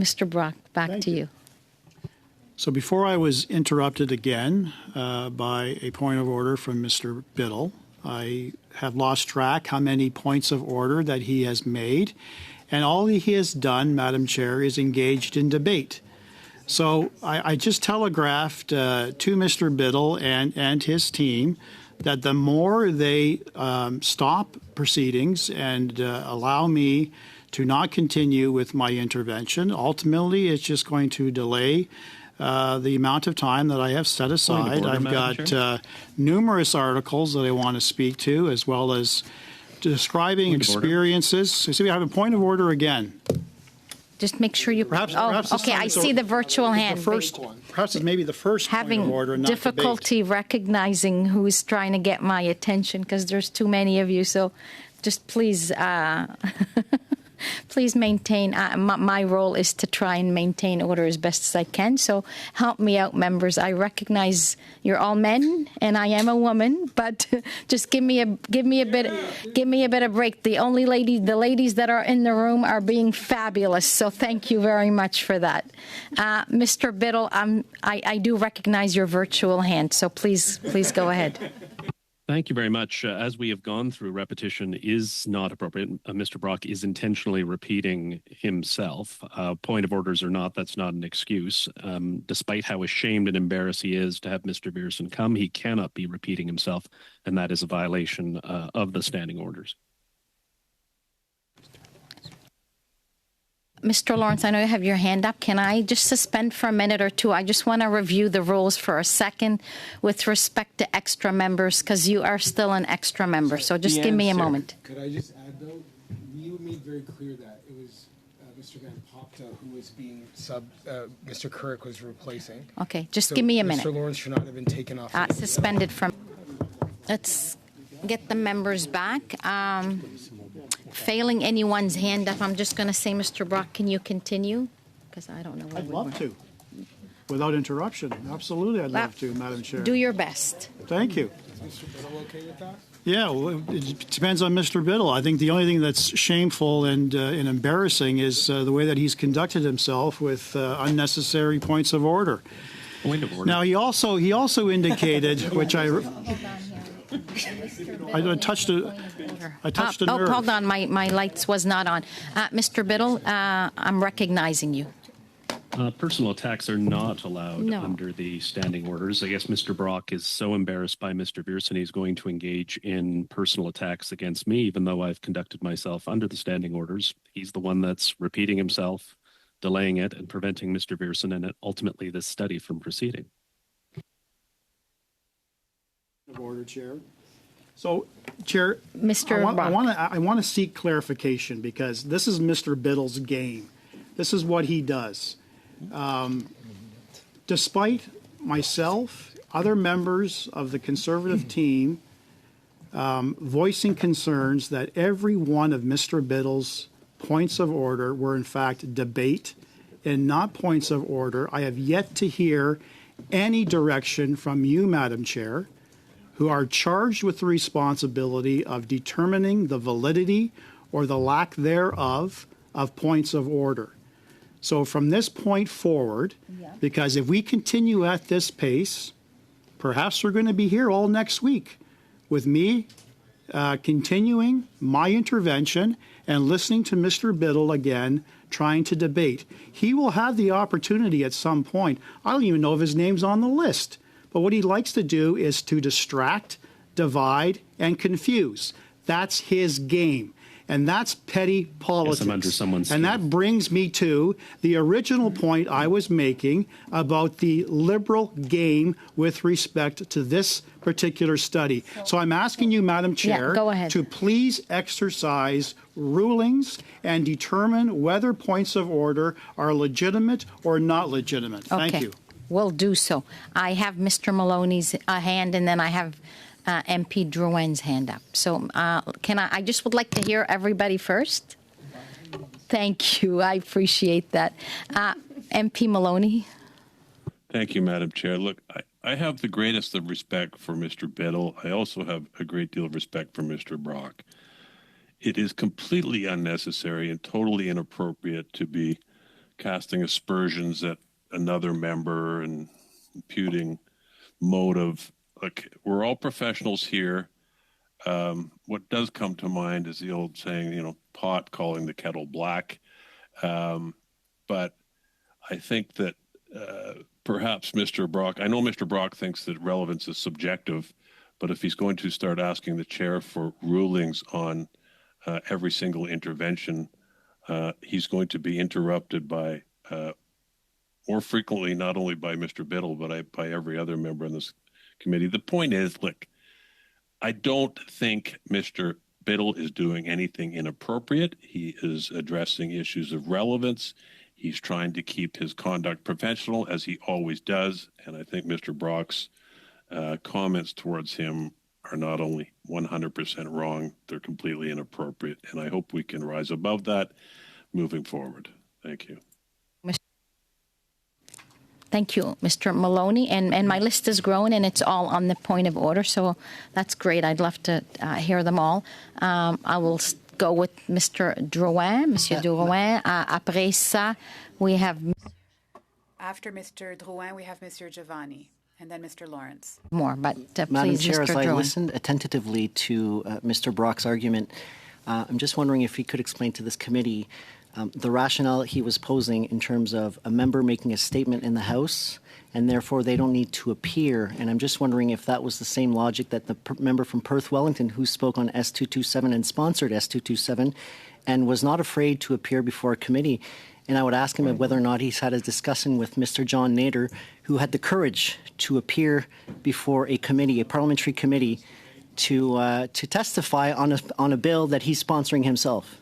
Mr. Brock, back to you. So before I was interrupted again by a point of order from Mr. Biddle, I have lost track how many points of order that he has made. And all he has done, Madam Chair, is engaged in debate. So I just telegraphed to Mr. Biddle and his team that the more they stop proceedings and allow me to not continue with my intervention, ultimately it's just going to delay the amount of time that I have set aside. I've got numerous articles that I want to speak to, as well as describing experiences. So see, we have a point of order again. Just make sure you. Perhaps okay, I see the virtual hand. Perhaps it's maybe the first Having point of order, not difficulty debate. Recognizing who's trying to get my attention because there's too many of you. So just please, please maintain. My role is to try and maintain order as best as I can. So help me out, members. I recognize you're all men, and I am a woman. But just give me a bit of break. The ladies that are in the room are being fabulous. So thank you very much for that, Mr. Biddle. I do recognize your virtual hand. So please go ahead. Thank you very much. As we have gone through, repetition is not appropriate. Mr. Brock is intentionally repeating himself. Point of orders or not, that's not an excuse. Despite how ashamed and embarrassed he is to have Mr. Beerson come, he cannot be repeating himself, and that is a violation of the standing orders. Mr. Lawrence, I know you have your hand up. Can I just suspend for a minute or two? I just want to review the rules for a second with respect to extra members, because you are still an extra member. So just give me a moment. Could I just add, though, you made very clear that it was Mr. Van Popta who was being Mr. Kirk was replacing. Okay, just give me a minute. Mr. Lawrence should not have been taken off. Suspended from. Let's get the members back. Failing anyone's hand up, I'm just going to say, Mr. Brock, can you continue? Because I don't know where I'd love to. Without interruption. Absolutely, I'd love to, Madam Chair. Do your best. Thank you. Is Mr. Biddle okay with that? Yeah, well, it depends on Mr. Biddle. I think the only thing that's shameful and embarrassing is the way that he's conducted himself with unnecessary points of order. Point of order. Now, he also indicated, which I touched a nerve. Hold on, my lights was not on. Mr. Biddle, I'm recognizing you. Personal attacks are not allowed under the standing orders. I guess Mr. Brock is so embarrassed by Mr. Beerson, he's going to engage in personal attacks against me, even though I've conducted myself under the standing orders. He's the one that's repeating himself, delaying it, and preventing Mr. Beerson and ultimately this study from proceeding. Of order, Chair. So, Chair, Mr. I want to seek clarification, because this is Mr. Biddle's game. This is what he does. Despite myself, other members of the Conservative team voicing concerns that every one of Mr. Biddle's points of order were in fact debate and not points of order, I have yet to hear any direction from you, Madam Chair, who are charged with the responsibility of determining the validity or the lack thereof of points of order. So from this point forward, because if we continue at this pace, perhaps we're going to be here all next week with me continuing my intervention and listening to Mr. Biddle again trying to debate. He will have the opportunity at some point. I don't even know if his name's on the list. But what he likes to do is to distract, divide, and confuse. That's his game. And that's petty politics. Yes, I'm under someone's and that brings me to the original point I was making about the liberal game with respect to this particular study. So I'm asking you, Madam Chair, to please exercise rulings and determine whether points of order are legitimate or not legitimate. Thank you. Will do so. I have Mr. Maloney's hand, and then I have MP Drouin's hand up. So I just would like to hear everybody first. Thank you. I appreciate that. MP Maloney. Thank you, Madam Chair. Look, I have the greatest of respect for Mr. Biddle. I also have a great deal of respect for Mr. Brock. It is completely unnecessary and totally inappropriate to be casting aspersions at another member and imputing motive. Look, we're all professionals here. What does come to mind is the old saying, pot calling the kettle black. But I think that perhaps Mr. Brock, I know Mr. Brock thinks that relevance is subjective, but if he's going to start asking the chair for rulings on every single intervention, he's going to be interrupted by more frequently, not only by Mr. Biddle, but by every other member in this committee. The point is, look, I don't think Mr. Biddle is doing anything inappropriate. He is addressing issues of relevance. He's trying to keep his conduct professional, as he always does. And I think Mr. Brock's comments towards him are not only 100% wrong, they're completely inappropriate. And I hope we can rise above that moving forward. Thank you. Thank you, Mr. Maloney. And my list has grown, and it's all on the point of order, so that's great. I'd love to hear them all. I will go with Mr. Drouin, Monsieur Drouin. Après ça, we have... After Mr. Drouin, we have Mr. Giovanni, and then Mr. Lawrence. More, but Madam please, Chair, Mr. as I Drouin. listened attentively to Mr. Brock's argument, I'm just wondering if he could explain to this committee the rationale he was posing in terms of a member making a statement in the House, and therefore they don't need to appear. And I'm just wondering if that was the same logic that the member from Perth Wellington, who spoke on S227 and sponsored S227 and was not afraid to appear before a committee. And I would ask him whether or not he's had a discussion with Mr. John Nader, who had the courage to appear before a committee, a parliamentary committee, to testify on a bill that he's sponsoring himself.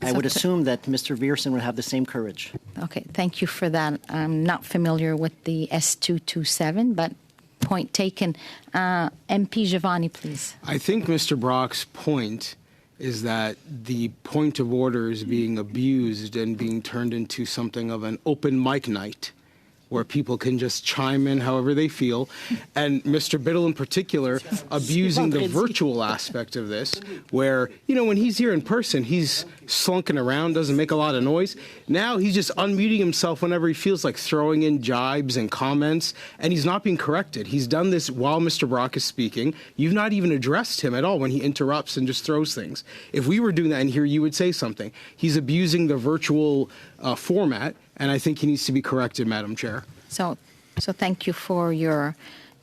I would assume that Mr. Viersen would have the same courage. Okay, thank you for that. I'm not familiar with the S227, but point taken. MP Giovanni, please. I think Mr. Brock's point is that the point of order is being abused and being turned into something of an open mic night where people can just chime in however they feel. And Mr. Biddle in particular abusing the virtual aspect of this, where, when he's here in person, he's slunking around, doesn't make a lot of noise. Now he's just unmuting himself whenever he feels like throwing in jibes and comments, and he's not being corrected. He's done this while Mr. Brock is speaking. You've not even addressed him at all when he interrupts and just throws things. If we were doing that in here, you would say something. He's abusing the virtual format, and I think he needs to be corrected, Madam Chair. So thank you for your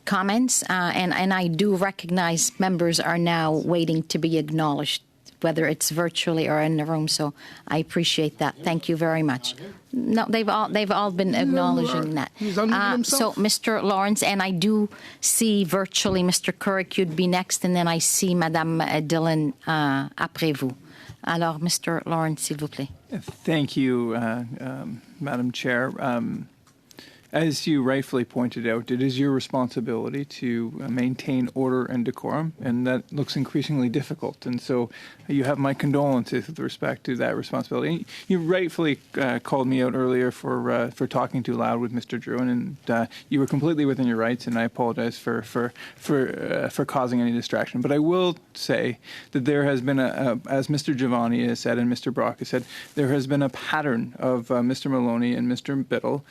comments, and I do recognize members are now waiting to be acknowledged, whether it's virtually or in the room. So I appreciate that. Thank you very much. No, they've all been acknowledging that. He's unmuting himself. So Mr. Lawrence, and I do see virtually Mr. Couric, you'd be next, and then I see Madame Dillon après vous. Alors, Mr. Lawrence, s'il vous plaît. Thank you, Madam Chair. As you rightfully pointed out, it is your responsibility to maintain order and decorum, and that looks increasingly difficult. And so you have my condolences with respect to that responsibility. You rightfully called me out earlier for talking too loud with Mr. Drouin, and you were completely within your rights, and I apologize for causing any distraction. But I will say that there has been as Mr. Giovanni has said and Mr. Brock has said, there has been a pattern of Mr. Maloney and Mr. Biddle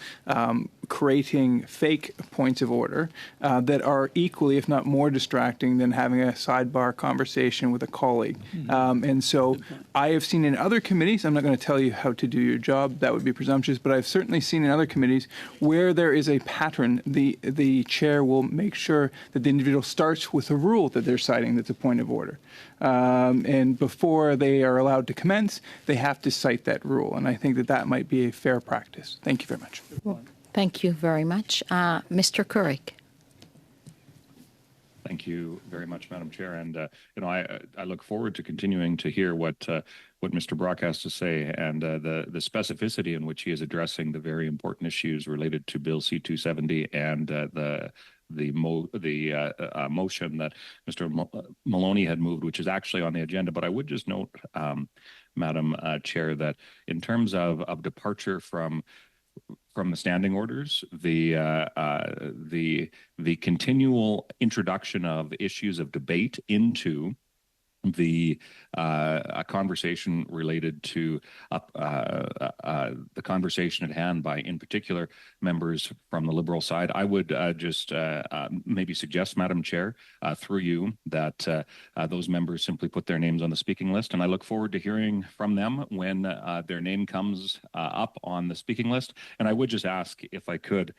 creating fake points of order that are equally, if not more distracting than having a sidebar conversation with a colleague. And so I have seen in other committees, I'm not going to tell you how to do your job, that would be presumptuous, but I've certainly seen in other committees where there is a pattern, the chair will make sure that the individual starts with a rule that they're citing that's a point of order. And before they are allowed to commence, they have to cite that rule. And I think that might be a fair practice. Thank you very much. Thank you very much. Mr. Couric. Thank you very much, Madam Chair. And, I look forward to continuing to hear what Mr. Brock has to say and the specificity in which he is addressing the very important issues related to Bill C-270 and the motion that Mr. Maloney had moved, which is actually on the agenda. But I would just note, Madam Chair, that in terms of departure from the standing orders, the continual introduction of issues of debate into a conversation related to the conversation at hand by, in particular, members from the Liberal side. I would just maybe suggest, Madam Chair, through you, that those members simply put their names on the speaking list, and I look forward to hearing from them when their name comes up on the speaking list. And I would just ask, if I could,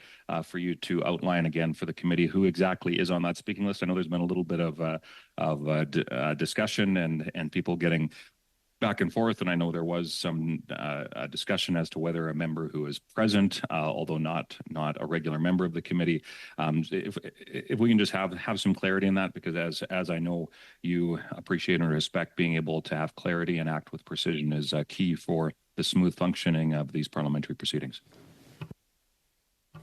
for you to outline again for the committee who exactly is on that speaking list. I know there's been a little bit of discussion and people getting back and forth, and I know there was some discussion as to whether a member who is present, although not a regular member of the committee, if we can just have some clarity in that, because as I know you appreciate and respect, being able to have clarity and act with precision is key for the smooth functioning of these parliamentary proceedings.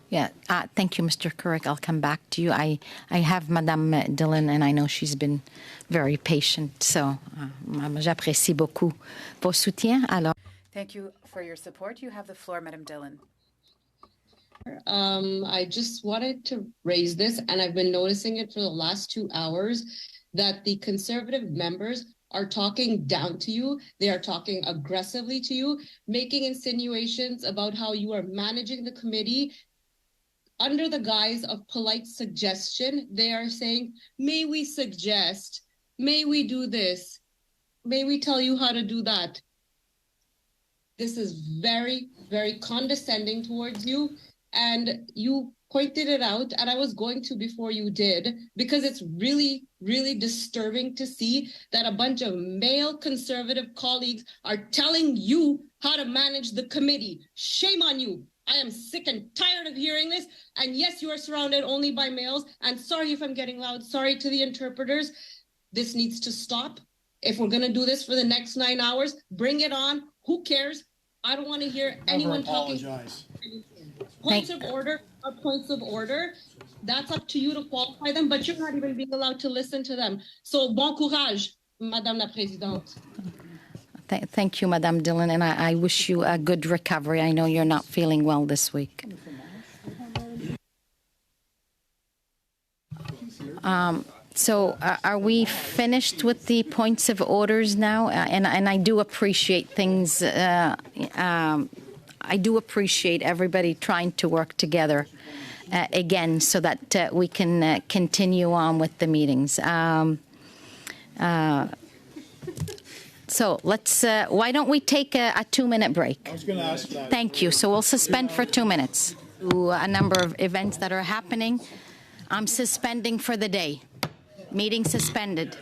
Yeah, thank you, Mr. Carrick. I'll come back to you. I have Madame Dillon, and I know she's been very patient. So, j'apprécie beaucoup vos soutiens. Alors. Thank you for your support. You have the floor, Madame Dillon. I just wanted to raise this, and I've been noticing it for the last 2 hours, that the Conservative members are talking down to you. They are talking aggressively to you, making insinuations about how you are managing the committee. Under the guise of polite suggestion, they are saying, may we suggest, may we do this, may we tell you how to do that. This is very, very condescending towards you, and you pointed it out, and I was going to before you did, because it's really, really disturbing to see that a bunch of male Conservative colleagues are telling you how to manage the committee. Shame on you. I am sick and tired of hearing this. And yes, you are surrounded only by males. And sorry if I'm getting loud. Sorry to the interpreters. This needs to stop. If we're going to do this for the next 9 hours, bring it on. Who cares? I don't want to hear anyone talking. Points of order are points of order. That's up to you to qualify them, but you're not even being allowed to listen to them. So bon courage, Madame la Présidente. Thank you, Madame Dillon, and I wish you a good recovery. I know you're not feeling well this week. So are we finished with the points of orders now? And I do appreciate things. I do appreciate everybody trying to work together again so that we can continue on with the meetings. So let's, why don't we take a 2-minute break? I was going to ask that. Thank you. So we'll suspend for 2 minutes. A number of events that are happening. I'm suspending for the day. Meeting suspended.